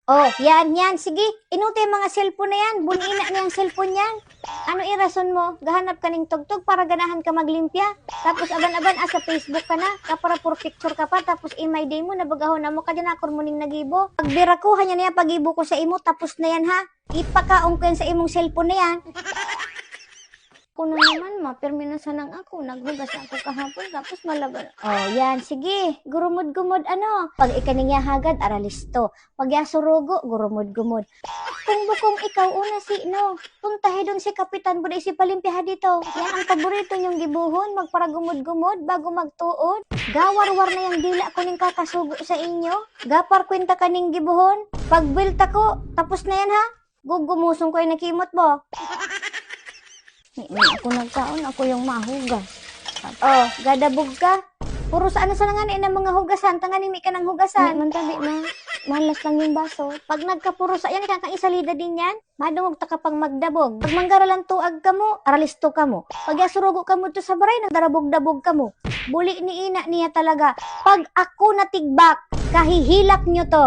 Oh, yan. Sige, inuti yung mga cellphone na yan. Bunina na yung cellphone yan. Ano irason mo? Gahanap ka ng tugtog para ganahan ka maglimpya. Tapos aban-aban, sa Facebook ka na. Kapara puro picture ka pa. Tapos imay day mo, nabagahon na mo ka dyan ako muning nagibo. Pagbira ko, hanya niya pagibo ko sa imo. Tapos na yan ha. Ipakaong ko yan sa imong cellphone na yan. Ako na naman, mapirminasan lang ako. Naghugas ako kahapon, tapos malaban. Oh, yan, sige. Gurumod-gumod, ano. Pag ikaning hagad, aralisto. Pag yasurugo, gurumod-gumod. Kung bukong ikaw, una si, no. Puntahe doon si Kapitan, buday si Palimpiha dito. Yan ang paborito niyong gibuhon, magparagumod-gumod, bago magtuod. Gawar-war na yung dila ko ning kakasugo sa inyo. Gapar kwenta ka ning gibuhon. Pag built ako, tapos na yan ha. Gugumusong ko yung nakimot mo. Ako nagkaon, ako yung mahugas. Oh, gadabog ka. Puro sa ano sa nangan ng mga hugasan, tanganin mi ka ng hugasan. Mantabi na, malas lang yung baso. Pag nagkapuro sa yan, kakaisalida din yan. Madungog ta kapang magdabog. Pag manggaralan tuag ka mo, aralisto ka mo. Pag yasurugo ka mo to sa baray, nagdarabog-dabog ka mo. Buli ni ina niya talaga. Pag ako natigbak, kahihilak nyo to.